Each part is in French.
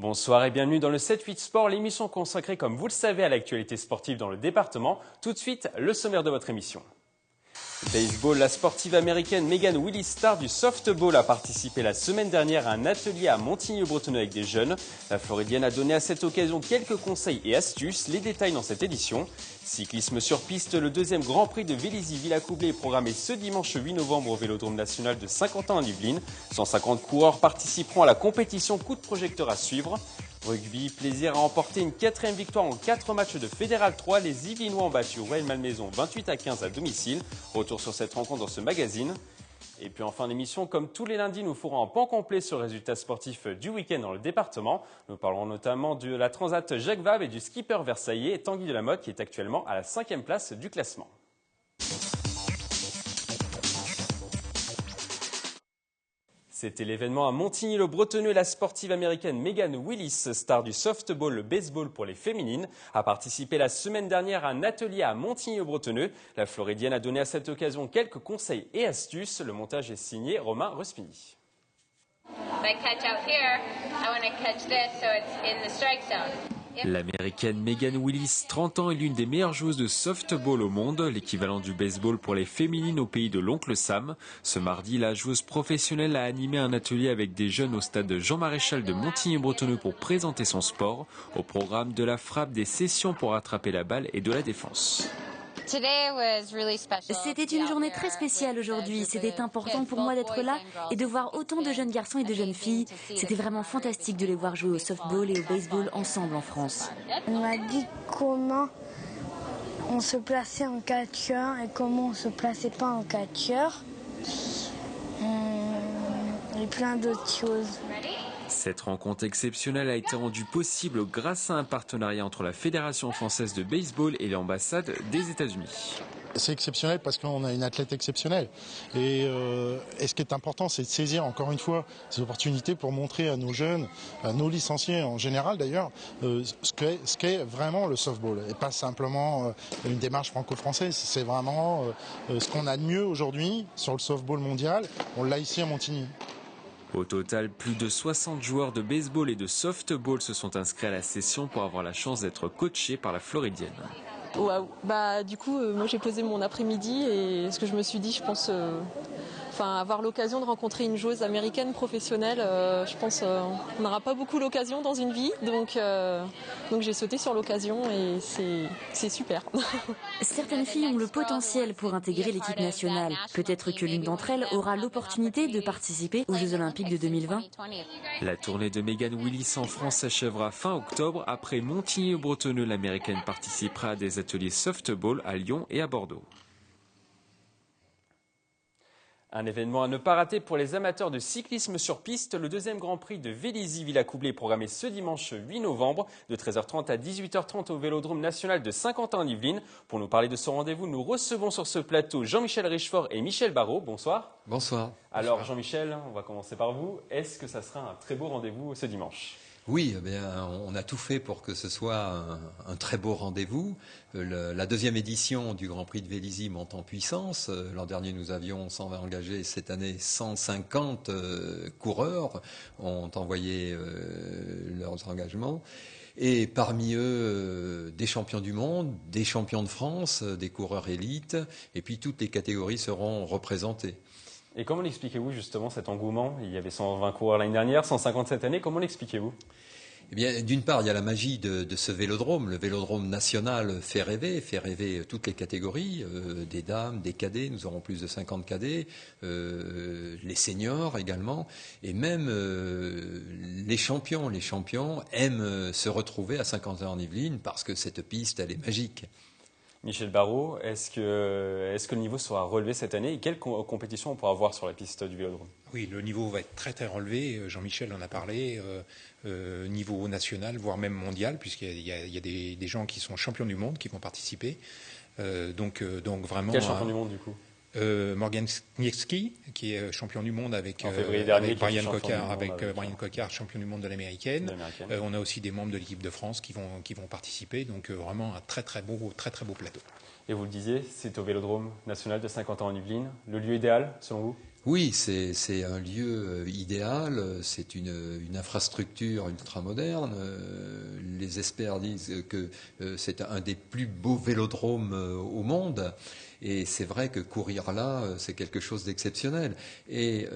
Bonsoir et bienvenue dans le 7-8 Sport, l'émission consacrée, comme vous le savez, à l'actualité sportive dans le département. Tout de suite, le sommaire de votre émission. Baseball, la sportive américaine Megan Willis, star du softball, a participé la semaine dernière à un atelier à Montigny-le-Bretonneux avec des jeunes. La Floridienne a donné à cette occasion quelques conseils et astuces, les détails dans cette édition. Cyclisme sur piste, le deuxième Grand Prix de Vélizy-Villacoublay est programmé ce dimanche 8 novembre au Vélodrome national de Saint-Quentin en Yvelines. 150 coureurs participeront à la compétition, coup de projecteur à suivre. Rugby, plaisir à emporter une 4e victoire en 4 matchs de Fédéral 3. Les Yvinois ont battu Rueil-Malmaison 28-15 à domicile. Retour sur cette rencontre dans ce magazine. Et puis en fin d'émission, comme tous les lundis, nous ferons un pan complet sur les résultats sportifs du week-end dans le département. Nous parlerons notamment de la Transat Jacques Vabre et du skipper versaillais Tanguy Delamotte qui est actuellement à la 5e place du classement. C'était l'événement à Montigny-le-Bretonneux. La sportive américaine Megan Willis, star du softball, le baseball pour les féminines, a participé la semaine dernière à un atelier à Montigny-le-Bretonneux. La Floridienne a donné à cette occasion quelques conseils et astuces. Le montage est signé Romain Ruspini. L'américaine Megan Willis, 30 ans, est l'une des meilleures joueuses de softball au monde, l'équivalent du baseball pour les féminines au pays de l'oncle Sam. Ce mardi, la joueuse professionnelle a animé un atelier avec des jeunes au stade Jean Maréchal de Montigny-Bretonneux pour présenter son sport. Au programme de la frappe, des sessions pour attraper la balle et de la défense. C'était une journée très spéciale aujourd'hui. C'était important pour moi d'être là et de voir autant de jeunes garçons et de jeunes filles. C'était vraiment fantastique de les voir jouer au softball et au baseball ensemble en France. On m'a dit comment on se plaçait en catcheur et comment on se plaçait pas en catcheur. Et plein d'autres choses. Cette rencontre exceptionnelle a été rendue possible grâce à un partenariat entre la Fédération française de baseball et l'ambassade des États-Unis. C'est exceptionnel parce qu'on a une athlète exceptionnelle. Et ce qui est important, c'est de saisir encore une fois ces opportunités pour montrer à nos jeunes, à nos licenciés en général d'ailleurs, ce qu'est vraiment le softball. Et pas simplement une démarche franco-française, c'est vraiment ce qu'on a de mieux aujourd'hui sur le softball mondial. On l'a ici à Montigny. Au total, plus de 60 joueurs de baseball et de softball se sont inscrits à la session pour avoir la chance d'être coachés par la Floridienne. Waouh. Du coup, moi j'ai posé mon après-midi et ce que je me suis dit, je pense, avoir l'occasion de rencontrer une joueuse américaine professionnelle, je pense on n'aura pas beaucoup l'occasion dans une vie, donc j'ai sauté sur l'occasion et c'est super. Certaines filles ont le potentiel pour intégrer l'équipe nationale. Peut-être que l'une d'entre elles aura l'opportunité de participer aux Jeux Olympiques de 2020. La tournée de Megan Willis en France s'achèvera fin octobre. Après Montigny-le-Bretonneux, l'américaine participera à des ateliers softball à Lyon et à Bordeaux. Un événement à ne pas rater pour les amateurs de cyclisme sur piste. Le deuxième Grand Prix de Vélizy-Villacoublay est programmé ce dimanche 8 novembre de 13h30 à 18h30 au Vélodrome national de Saint-Quentin en Yvelines. Pour nous parler de ce rendez-vous, nous recevons sur ce plateau Jean-Michel Richefort et Michel Barraud. Bonsoir. Bonsoir. Alors Jean-Michel, on va commencer par vous. Est-ce que ça sera un très beau rendez-vous ce dimanche ? Oui, on a tout fait pour que ce soit un très beau rendez-vous. La deuxième édition du Grand Prix de Vélizy monte en puissance. L'an dernier, nous avions engagé. Cette année, 150 coureurs ont envoyé leurs engagements. Et parmi eux, des champions du monde, des champions de France, des coureurs élites. Et puis, toutes les catégories seront représentées. Et comment l'expliquez-vous justement cet engouement ? Il y avait 120 coureurs l'année dernière, 150 cette année. Comment l'expliquez-vous ? Eh bien, d'une part, il y a la magie de ce vélodrome. Le vélodrome national fait rêver toutes les catégories, des dames, des cadets. Nous aurons plus de 50 cadets, les seniors également, et même les champions. Les champions aiment se retrouver à Saint-Quentin-en-Yvelines parce que cette piste, elle est magique. Michel Barraud, est-ce que le niveau sera relevé cette année et quelle compétition on pourra voir sur la piste du Vélodrome ? Oui, le niveau va être très très relevé. Jean-Michel en a parlé, niveau national, voire même mondial, puisqu'il y a des gens qui sont champions du monde qui vont participer. Donc vraiment. Quel champion du monde du coup ? Morgan Kniewski, qui est champion du monde avec Brian Cocard, champion du monde de l'américaine. On a aussi des membres de l'équipe de France qui vont participer. Donc vraiment un très très beau plateau. Et vous le disiez, c'est au Vélodrome national de Saint-Quentin-en-Yvelines. Le lieu idéal, selon vous ? Oui, c'est un lieu idéal, c'est une infrastructure ultramoderne. Les experts disent que c'est un des plus beaux vélodromes au monde. Et c'est vrai que courir là, c'est quelque chose d'exceptionnel. Et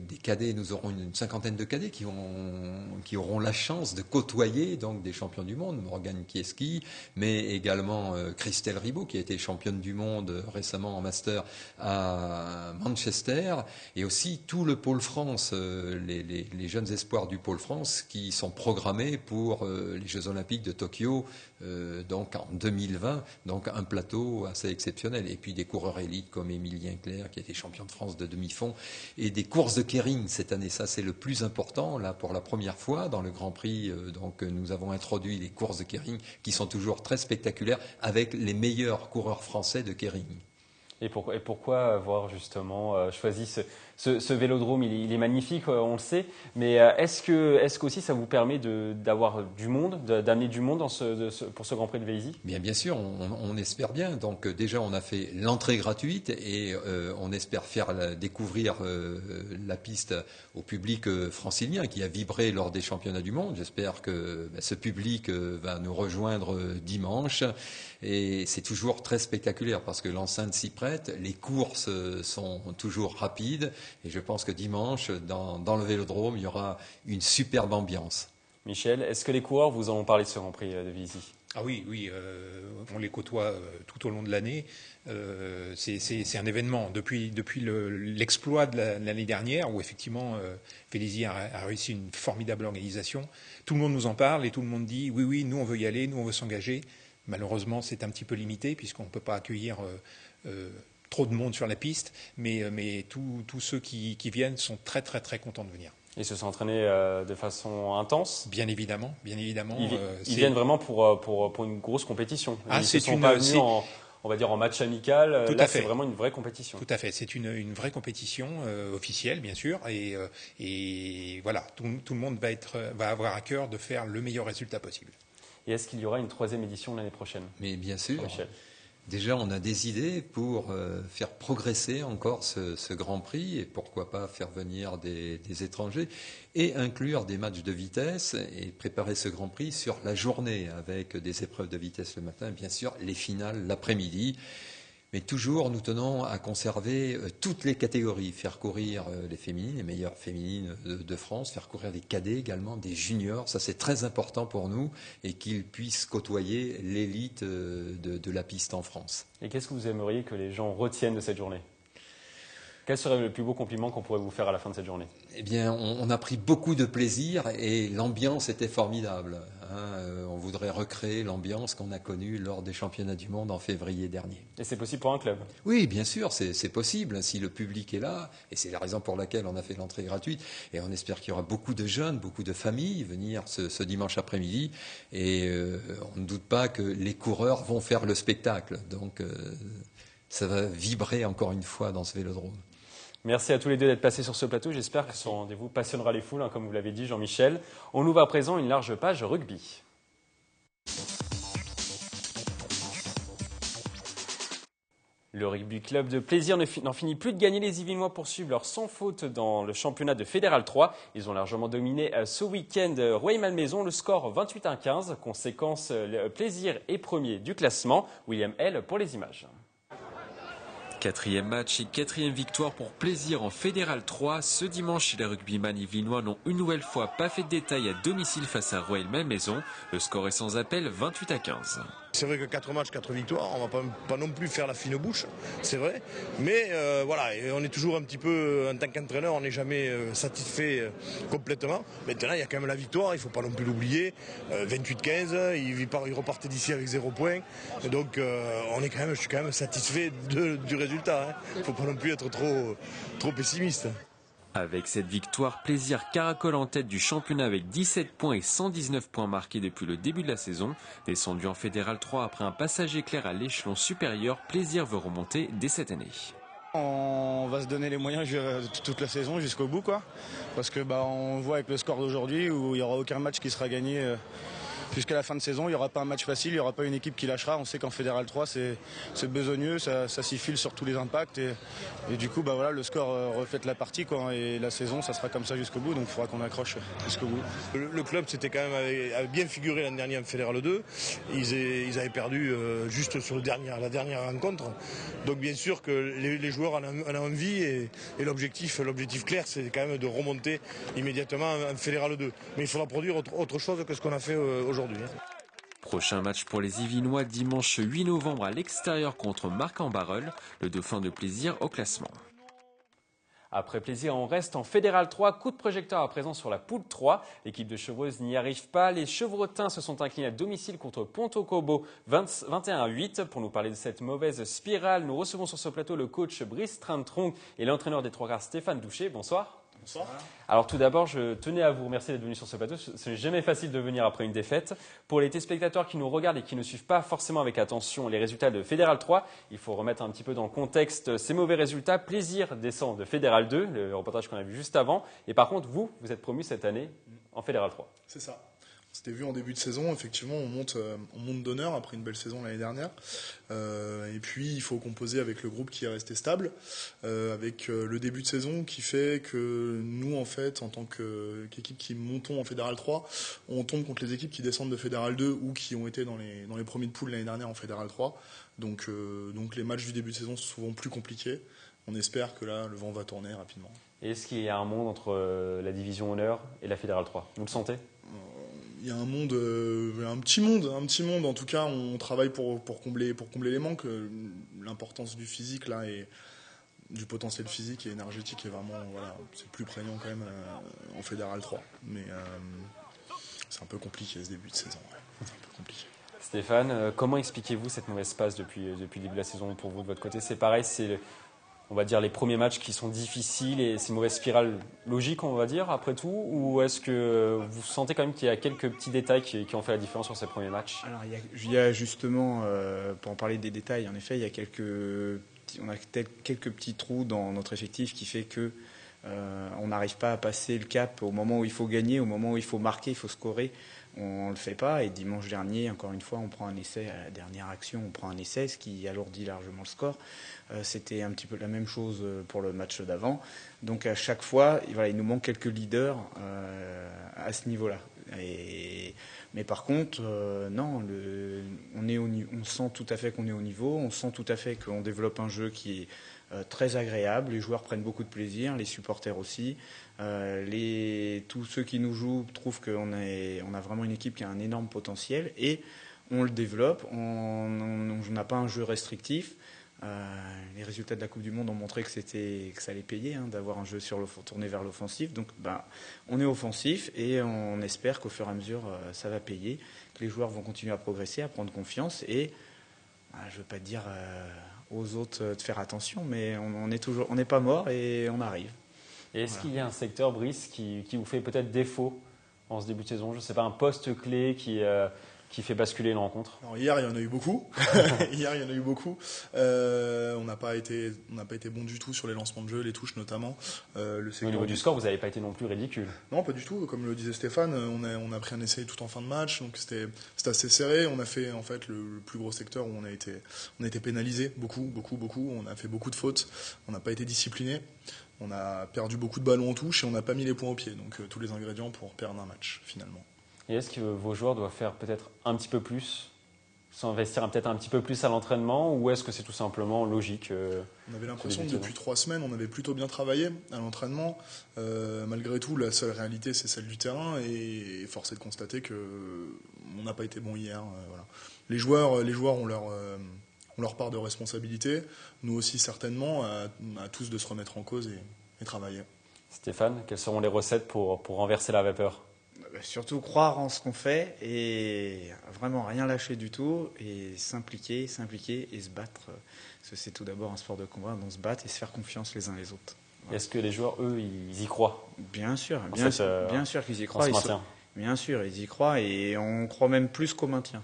des cadets, nous aurons une cinquantaine de cadets qui auront la chance de côtoyer donc des champions du monde, Morgane Kieski, mais également Christelle Ribaud, qui a été championne du monde récemment en master à Manchester, et aussi tout le pôle France, les jeunes espoirs du pôle France qui sont programmés pour les Jeux Olympiques de Tokyo, donc en 2020, donc un plateau assez exceptionnel. Et puis des coureurs élites comme Émilien Clerc, qui a été champion de France de demi-fond, et des courses de keirin cette année. Ça, c'est le plus important. Là, pour la première fois dans le Grand Prix, donc nous avons introduit les courses de keirin qui sont toujours très spectaculaires avec les meilleurs coureurs français de keirin. Et pourquoi avoir justement choisi ce vélodrome? Il est magnifique, on le sait, mais est-ce qu'aussi ça vous permet d'avoir du monde, d'amener du monde pour ce Grand Prix de Vélizy? Bien sûr, on espère bien. Donc déjà, on a fait l'entrée gratuite et on espère faire découvrir la piste au public francilien qui a vibré lors des championnats du monde. J'espère que ce public va nous rejoindre dimanche. Et c'est toujours très spectaculaire parce que l'enceinte s'y prête, les courses sont toujours rapides et je pense que dimanche, dans le vélodrome, il y aura une superbe ambiance. Michel, est-ce que les coureurs vous en ont parlé de ce Grand Prix de Vélizy? Ah oui, on les côtoie tout au long de l'année. C'est un événement. Depuis l'exploit de l'année dernière, où effectivement Vélizy a réussi une formidable organisation, tout le monde nous en parle et tout le monde dit oui, nous on veut y aller, nous on veut s'engager. Malheureusement, c'est un petit peu limité puisqu'on ne peut pas accueillir trop de monde sur la piste, mais tous ceux qui viennent sont très très très contents de venir. Ils se sont entraînés de façon intense? Bien évidemment. Ils viennent vraiment pour une grosse compétition. Ils ne sont pas venus on va dire en match amical. Tout là, à fait. C'est vraiment une vraie compétition. Tout à fait. C'est une vraie compétition officielle, bien sûr. Et voilà, tout le monde va avoir à cœur de faire le meilleur résultat possible. Et est-ce qu'il y aura une 3e édition l'année prochaine? Mais bien sûr. Michel. Déjà, on a des idées pour faire progresser encore ce Grand Prix et pourquoi pas faire venir des étrangers et inclure des matchs de vitesse et préparer ce Grand Prix sur la journée avec des épreuves de vitesse le matin, bien sûr, les finales l'après-midi. Mais toujours, nous tenons à conserver toutes les catégories, faire courir les féminines, les meilleures féminines de France, faire courir les cadets également, des juniors, ça c'est très important pour nous, et qu'ils puissent côtoyer l'élite de la piste en France. Et qu'est-ce que vous aimeriez que les gens retiennent de cette journée? Quel serait le plus beau compliment qu'on pourrait vous faire à la fin de cette journée? Eh bien, on a pris beaucoup de plaisir et l'ambiance était formidable. On voudrait recréer l'ambiance qu'on a connue lors des championnats du monde en février dernier. Et c'est possible pour un club? Oui, bien sûr, c'est possible si le public est là. Et c'est la raison pour laquelle on a fait l'entrée gratuite. Et on espère qu'il y aura beaucoup de jeunes, beaucoup de familles venir ce dimanche après-midi. Et on ne doute pas que les coureurs vont faire le spectacle. Donc, ça va vibrer encore une fois dans ce vélodrome. Merci à tous les deux d'être passés sur ce plateau. J'espère que ce rendez-vous passionnera les foules, comme vous l'avez dit, Jean-Michel. On ouvre à présent une large page rugby. Le rugby club de plaisir n'en finit plus de gagner. Les Yvelinois poursuivent leur sans faute dans le championnat de Fédéral 3. Ils ont largement dominé ce week-end Rueil-Malmaison. Le score 28-15. Conséquence, le plaisir est premier du classement. William L pour les images. 4e match et 4e victoire pour plaisir en Fédéral 3. Ce dimanche, les rugbyman yvelinois n'ont une nouvelle fois pas fait de détail à domicile face à Rueil-Malmaison. Le score est sans appel, 28-15. C'est vrai que 4 matchs, 4 victoires, on ne va pas non plus faire la fine bouche, c'est vrai. Mais voilà, on est toujours un petit peu, en tant qu'entraîneur, on n'est jamais satisfait complètement. Maintenant, il y a quand même la victoire, il ne faut pas non plus l'oublier. 28-15, il repartait d'ici avec 0 points. Donc je suis quand même satisfait du résultat. Il ne faut pas non plus être trop pessimiste. Avec cette victoire, Plaisir caracole en tête du championnat avec 17 points et 119 points marqués depuis le début de la saison. Descendu en Fédéral 3 après un passage éclair à l'échelon supérieur, Plaisir veut remonter dès cette année. On va se donner les moyens toute la saison jusqu'au bout, quoi. Parce que on voit avec le score d'aujourd'hui où il n'y aura aucun match qui sera gagné jusqu'à la fin de saison. Il n'y aura pas un match facile, il n'y aura pas une équipe qui lâchera. On sait qu'en Fédéral 3, c'est besogneux, ça s'y file sur tous les impacts. Et du coup, voilà, le score reflète la partie, quoi. Et la saison, ça sera comme ça jusqu'au bout. Donc il faudra qu'on accroche jusqu'au bout. Le club s'était quand même avait bien figuré l'année dernière en Fédéral 2. Ils avaient perdu juste sur la dernière rencontre. Donc bien sûr que les joueurs en ont envie et l'objectif clair, c'est quand même de remonter immédiatement en Fédéral 2. Mais il faudra produire autre chose que ce qu'on a fait aujourd'hui. Prochain match pour les Yvinois dimanche 8 novembre à l'extérieur contre Marc-en-Barœul, le dauphin de plaisir au classement. Après plaisir, on reste en Fédéral 3. Coup de projecteur à présent sur la poule 3. L'équipe de Chevreuse n'y arrive pas. Les Chevrotins se sont inclinés à domicile contre Pontocobo 21-8. Pour nous parler de cette mauvaise spirale, nous recevons sur ce plateau le coach Brice Trintron et l'entraîneur des Trois Quarts Stéphane Doucher. Bonsoir. Bonsoir. Alors tout d'abord, je tenais à vous remercier d'être venu sur ce plateau. Ce n'est jamais facile de venir après une défaite. Pour les téléspectateurs qui nous regardent et qui ne suivent pas forcément avec attention les résultats de Fédéral 3, il faut remettre un petit peu dans le contexte ces mauvais résultats. Plaisir descend de Fédéral 2, le reportage qu'on a vu juste avant. Et par contre, vous êtes promu cette année en Fédéral 3. C'est ça. C'était vu en début de saison, effectivement, on monte d'honneur après une belle saison l'année dernière. Et puis, il faut composer avec le groupe qui est resté stable, avec le début de saison qui fait que nous, en fait, en tant qu'équipe qui montons en Fédéral 3, on tombe contre les équipes qui descendent de Fédéral 2 ou qui ont été dans les premiers de poule l'année dernière en Fédéral 3. Donc les matchs du début de saison sont souvent plus compliqués. On espère que là, le vent va tourner rapidement. Et est-ce qu'il y a un monde entre la division honneur et la Fédéral 3 ? Vous le sentez ? Il y a un monde, un petit monde. En tout cas, on travaille pour combler les manques. L'importance du physique là et du potentiel physique et énergétique est vraiment, c'est plus prégnant quand même en Fédéral 3. Mais c'est un peu compliqué ce début de saison. Ouais. C'est un peu compliqué. Stéphane, comment expliquez-vous cette mauvaise passe depuis le début de la saison pour vous de votre côté ? C'est pareil, c'est on va dire les premiers matchs qui sont difficiles et c'est une mauvaise spirale logique, on va dire, après tout, ou est-ce que vous sentez quand même qu'il y a quelques petits détails qui ont fait la différence sur ces premiers matchs ? Alors il y a justement, pour en parler des détails, en effet, on a quelques petits trous dans notre effectif qui fait que on n'arrive pas à passer le cap au moment où il faut gagner, au moment où il faut marquer, il faut scorer. On ne le fait pas et dimanche dernier, encore une fois, on prend un essai à la dernière action, on prend un essai, ce qui alourdit largement le score. C'était un petit peu la même chose pour le match d'avant. Donc à chaque fois, il nous manque quelques leaders à ce niveau-là. Mais par contre, non, on sent tout à fait qu'on est au niveau, on sent tout à fait qu'on développe un jeu qui est très agréable, les joueurs prennent beaucoup de plaisir, les supporters aussi. Tous ceux qui nous jouent trouvent qu'on a vraiment une équipe qui a un énorme potentiel et on le développe, on n'a pas un jeu restrictif. Les résultats de la Coupe du Monde ont montré que ça allait payer d'avoir un jeu tourné vers l'offensif. Donc on est offensif et on espère qu'au fur et à mesure ça va payer, que les joueurs vont continuer à progresser, à prendre confiance et je ne veux pas dire aux autres de faire attention, mais on n'est pas mort et on arrive. Et est-ce qu'il y a un secteur, Brice, qui vous fait peut-être défaut en ce début de saison ? Je ne sais pas, un poste clé qui fait basculer une rencontre ? Alors hier, il y en a eu beaucoup. On n'a pas été bon du tout sur les lancements de jeu, les touches notamment. Au niveau du score, vous n'avez pas été non plus ridicule. Non, pas du tout. Comme le disait Stéphane, on a pris un essai tout en fin de match, donc c'était assez serré. On a fait en fait le plus gros secteur où on a été pénalisé beaucoup. On a fait beaucoup de fautes. On n'a pas été discipliné. On a perdu beaucoup de ballons en touche et on n'a pas mis les points au pied. Donc tous les ingrédients pour perdre un match finalement. Et est-ce que vos joueurs doivent faire peut-être un petit peu plus, s'investir peut-être un petit peu plus à l'entraînement, ou est-ce que c'est tout simplement logique On avait l'impression que depuis 3 semaines, on avait plutôt bien travaillé à l'entraînement. Malgré tout, la seule réalité, c'est celle du terrain, et force est de constater qu'on n'a pas été bon hier. Voilà. Les joueurs ont leur part de responsabilité, nous aussi certainement, à tous de se remettre en cause et travailler. Stéphane, quelles seront les recettes pour renverser la vapeur ? Surtout croire en ce qu'on fait et vraiment rien lâcher du tout et s'impliquer et se battre. Parce que c'est tout d'abord un sport de combat, donc se battre et se faire confiance les uns les autres. Voilà. Est-ce que les joueurs, eux, ils y croient ? Bien sûr qu'ils y croient. Bien sûr, ils y croient et on croit même plus qu'au maintien.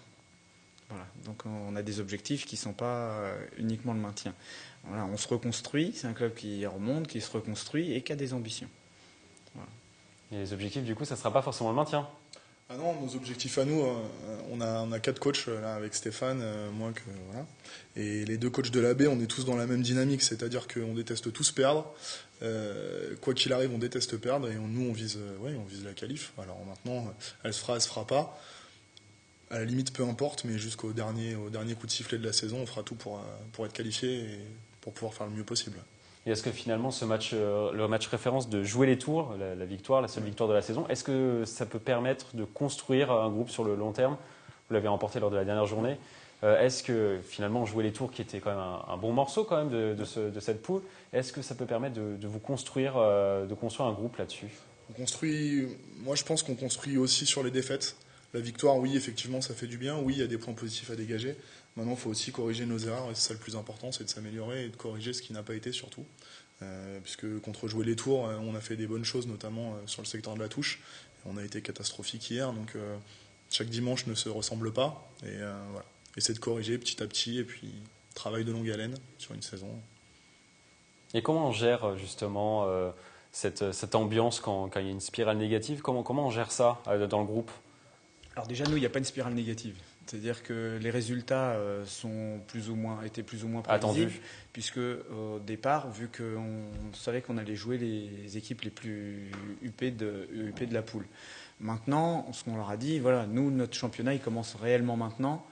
Voilà. Donc on a des objectifs qui ne sont pas uniquement le maintien. Voilà, on se reconstruit, c'est un club qui remonte, qui se reconstruit et qui a des ambitions. Voilà. Et les objectifs, du coup, ça ne sera pas forcément le maintien ? Ah non, nos objectifs à nous, on a 4 coachs là, avec Stéphane, moi que voilà. Et les 2 coachs de la B, on est tous dans la même dynamique, c'est-à-dire qu'on déteste tous perdre. Quoi qu'il arrive, on déteste perdre et nous on vise la qualif. Alors maintenant, elle se fera pas. À la limite, peu importe, mais jusqu'au dernier coup de sifflet de la saison, on fera tout pour être qualifié et pour pouvoir faire le mieux possible. Et est-ce que finalement ce match, le match référence de jouer les tours, la victoire, la seule victoire de la saison, est-ce que ça peut permettre de construire un groupe sur le long terme? Vous l'avez remporté lors de la dernière journée. Est-ce que finalement jouer les tours, qui était quand même un bon morceau quand même de cette poule, est-ce que ça peut permettre de vous construire, un groupe là-dessus? Moi je pense qu'on construit aussi sur les défaites. La victoire, oui, effectivement, ça fait du bien. Oui, il y a des points positifs à dégager. Maintenant, il faut aussi corriger nos erreurs. Et c'est ça le plus important, c'est de s'améliorer et de corriger ce qui n'a pas été surtout. Puisque contre jouer les tours, on a fait des bonnes choses, notamment sur le secteur de la touche. On a été catastrophique hier. Donc, chaque dimanche ne se ressemble pas. Et voilà. Essayer de corriger petit à petit. Et puis, travail de longue haleine sur une saison. Et comment on gère justement cette ambiance quand il y a une spirale négative? Comment on gère ça dans le groupe? Alors déjà, nous, il n'y a pas une spirale négative. C'est-à-dire que les résultats étaient plus ou moins prévisibles, puisque au départ, vu qu'on savait qu'on allait jouer les équipes les plus huppées de la poule. Maintenant, ce qu'on leur a dit, voilà, nous, notre championnat, il commence réellement maintenant.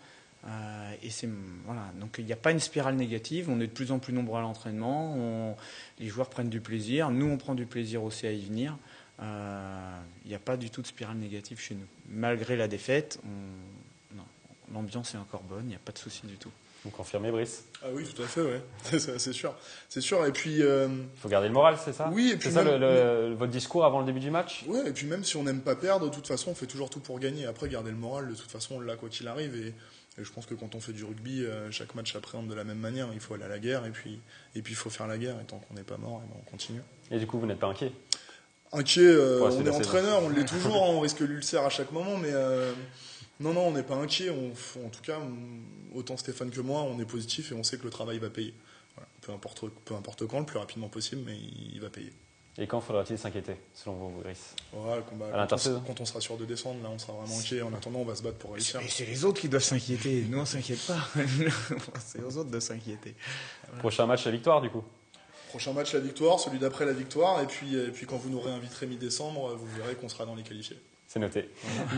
Donc il n'y a pas une spirale négative, on est de plus en plus nombreux à l'entraînement, les joueurs prennent du plaisir, nous on prend du plaisir aussi à y venir. Il n'y a pas du tout de spirale négative chez nous. Malgré la défaite, l'ambiance est encore bonne, il n'y a pas de souci du tout. Vous confirmez, Brice? Ah oui, tout à fait, ouais. C'est sûr. C'est sûr. Et puis. Il faut garder le moral, c'est ça? Oui, et puis. C'est ça votre discours avant le début du match? Oui, et puis même si on n'aime pas perdre, de toute façon, on fait toujours tout pour gagner. Après, garder le moral, de toute façon, on l'a quoi qu'il arrive. Et je pense que quand on fait du rugby, chaque match s'appréhende de la même manière. Il faut aller à la guerre, et puis il faut faire la guerre. Et tant qu'on n'est pas mort, on continue. Et du coup, vous n'êtes pas inquiet? Inquiet, on est entraîneur, on l'est toujours, on risque l'ulcère à chaque moment, mais non, on n'est pas inquiet. En tout cas, autant Stéphane que moi, on est positif et on sait que le travail va payer. Voilà. Peu importe quand, le plus rapidement possible, mais il va payer. Et quand faudra-t-il s'inquiéter, selon vous, Brice? Voilà, quand on sera sûr de descendre, là, on sera vraiment inquiet. En attendant, on va se battre pour réussir. C'est les autres qui doivent s'inquiéter. Nous, on ne s'inquiète pas. C'est aux autres de s'inquiéter. Voilà. Prochain match, la victoire, du coup? Prochain match, la victoire. Celui d'après, la victoire. Et puis quand vous nous réinviterez mi-décembre, vous verrez qu'on sera dans les qualifiés. C'est noté.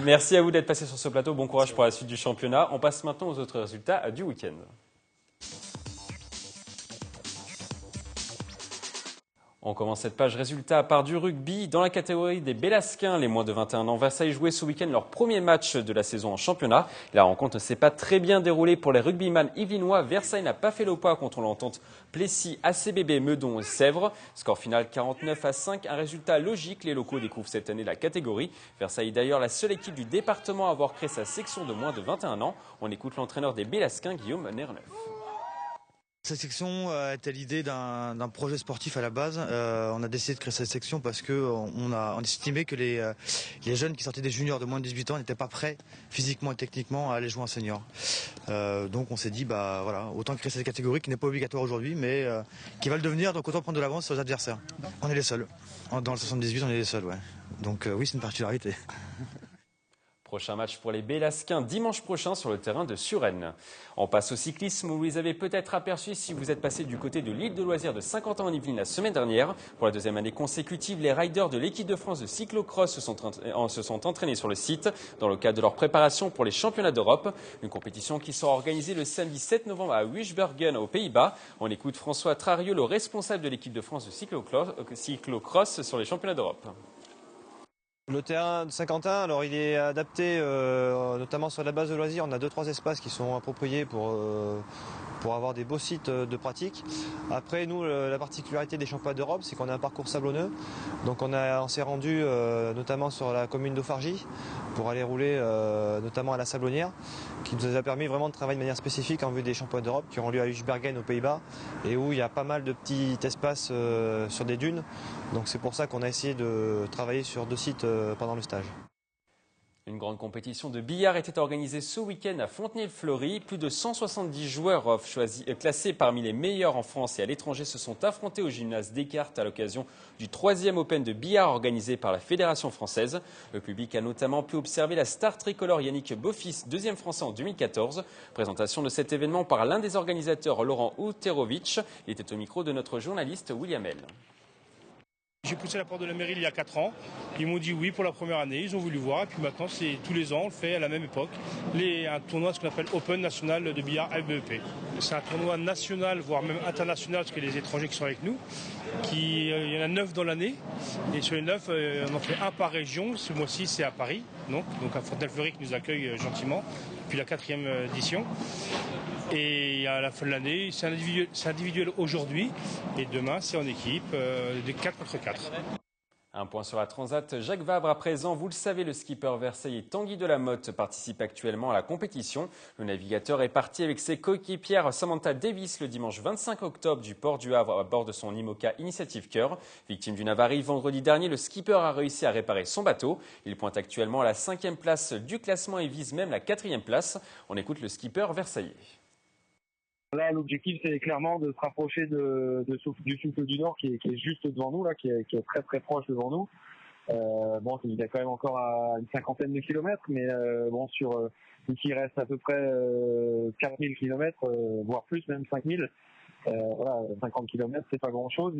Merci à vous d'être passé sur ce plateau. Bon courage pour la suite du championnat. On passe maintenant aux autres résultats du week-end. On commence cette page résultats par du rugby. Dans la catégorie des Bélasquins, les moins de 21 ans, Versailles jouait ce week-end leur premier match de la saison en championnat. La rencontre ne s'est pas très bien déroulée pour les rugbyman yvelinois. Versailles n'a pas fait le pas contre l'entente Plessis, ACBB, Meudon et Sèvres. Score final 49-5, un résultat logique. Les locaux découvrent cette année la catégorie. Versailles est d'ailleurs la seule équipe du département à avoir créé sa section de moins de 21 ans. On écoute l'entraîneur des Bélasquins, Guillaume Nerneuf. Cette section était l'idée d'un projet sportif à la base. On a décidé de créer cette section parce qu'on estimait que les jeunes qui sortaient des juniors de moins de 18 ans n'étaient pas prêts physiquement et techniquement à aller jouer en senior. Donc on s'est dit, autant créer cette catégorie qui n'est pas obligatoire aujourd'hui, mais qui va le devenir, donc autant prendre de l'avance sur les adversaires. On est les seuls. Dans le 78, on est les seuls, ouais. Donc oui, c'est une particularité. Prochain match pour les Bélasquins dimanche prochain sur le terrain de Suresnes. On passe au cyclisme. Vous les avez peut-être aperçus si vous êtes passé du côté de l'île de loisirs de Saint-Quentin en Yvelines la semaine dernière. Pour la deuxième année consécutive, les riders de l'équipe de France de cyclocross se sont entraînés sur le site dans le cadre de leur préparation pour les championnats d'Europe. Une compétition qui sera organisée le samedi 7 novembre à Wiesbergen aux Pays-Bas. On écoute François Trarieux, le responsable de l'équipe de France de cyclocross sur les championnats d'Europe. Le terrain de Saint-Quentin, alors il est adapté notamment sur la base de loisirs. On a 2-3 espaces qui sont appropriés pour avoir des beaux sites de pratique. Après, nous, la particularité des championnats d'Europe, c'est qu'on a un parcours sablonneux. Donc on s'est rendu notamment sur la commune d'Aufargy pour aller rouler notamment à la Sablonnière, qui nous a permis vraiment de travailler de manière spécifique en vue des championnats d'Europe qui auront lieu à Wiesbergen aux Pays-Bas et où il y a pas mal de petits espaces sur des dunes. Donc c'est pour ça qu'on a essayé de travailler sur 2 sites pendant le stage. Une grande compétition de billard était organisée ce week-end à Fontenay-le-Fleury. Plus de 170 joueurs classés parmi les meilleurs en France et à l'étranger se sont affrontés au gymnase Descartes à l'occasion du 3e Open de billard organisé par la Fédération française. Le public a notamment pu observer la star tricolore Yannick Beaufils, 2e français en 2014. Présentation de cet événement par l'un des organisateurs, Laurent Outerovitch. Il était au micro de notre journaliste William L. J'ai poussé la porte de la mairie il y a 4 ans. Ils m'ont dit oui pour la première année, ils ont voulu voir. Et puis maintenant, c'est tous les ans, on le fait à la même époque. Un tournoi, ce qu'on appelle Open National de billard FBEP. C'est un tournoi national, voire même international, parce qu'il y a des étrangers qui sont avec nous. Il y en a 9 dans l'année. Et sur les 9, on en fait un par région. Ce mois-ci, c'est à Paris, donc à Fontenay-le-Fleury qui nous accueille gentiment, depuis la 4e édition. Et à la fin de l'année, c'est individuel aujourd'hui. Et demain, c'est en équipe, de 4 contre 4. Un point sur la Transat. Jacques Vabre à présent. Vous le savez, le skipper versaillais Tanguy Delamotte participe actuellement à la compétition. Le navigateur est parti avec ses coéquipières Samantha Davis le dimanche 25 octobre du port du Havre à bord de son IMOCA Initiative Cœur. Victime d'une avarie vendredi dernier, le skipper a réussi à réparer son bateau. Il pointe actuellement à la 5e place du classement et vise même la 4e place. On écoute le skipper versaillais. Là, l'objectif, c'est clairement de se rapprocher du souffle du Nord qui est juste devant nous, là, qui est très très proche devant nous. Bon, il y a quand même encore à une 50aine de kilomètres, mais bon, il reste à peu près 4000 kilomètres, voire plus, même 5000. Voilà, 50 kilomètres, c'est pas grand-chose.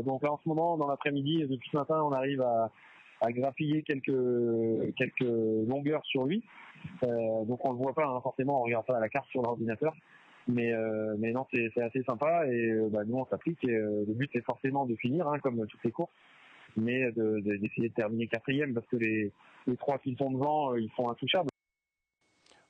Donc là, en ce moment, dans l'après-midi, depuis ce matin, on arrive à grappiller quelques longueurs sur lui. Donc on le voit pas, hein, forcément, on regarde pas la carte sur l'ordinateur. Mais non, c'est assez sympa et nous on s'applique et le but c'est forcément de finir, hein, comme toutes les courses, mais d'essayer de terminer 4e parce que les 3 qui sont devant, ils sont intouchables.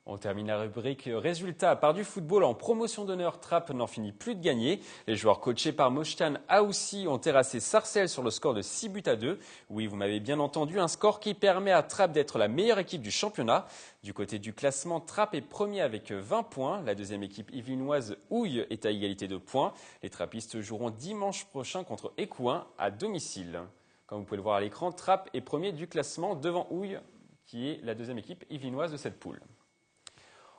On termine la rubrique résultats par du football en promotion d'honneur. Trappes n'en finit plus de gagner. Les joueurs coachés par Mojtan Aoussi ont terrassé Sarcelles sur le score de 6-2. Oui, vous m'avez bien entendu, un score qui permet à Trappes d'être la meilleure équipe du championnat. Du côté du classement, Trappes est premier avec 20 points. La deuxième équipe yvelinoise Houille est à égalité de points. Les trappistes joueront dimanche prochain contre Écouen à domicile. Comme vous pouvez le voir à l'écran, Trappes est premier du classement devant Houille, qui est la deuxième équipe yvelinoise de cette poule.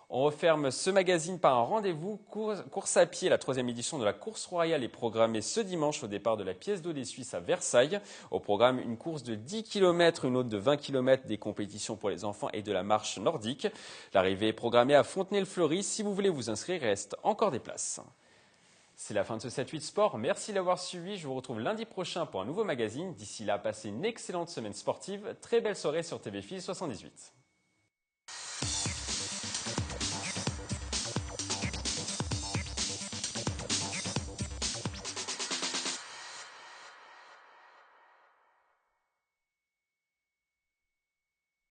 On referme ce magazine par un rendez-vous. Course à pied, la 3e édition de la course royale est programmée ce dimanche au départ de la pièce d'eau des Suisses à Versailles. Au programme, une course de 10 km, une autre de 20 km, des compétitions pour les enfants et de la marche nordique. L'arrivée est programmée à Fontenay-le-Fleury. Si vous voulez vous inscrire, il reste encore des places. C'est la fin de ce 7-8 Sport. Merci de l'avoir suivi. Je vous retrouve lundi prochain pour un nouveau magazine. D'ici là, passez une excellente semaine sportive. Très belle soirée sur TV Fils 78.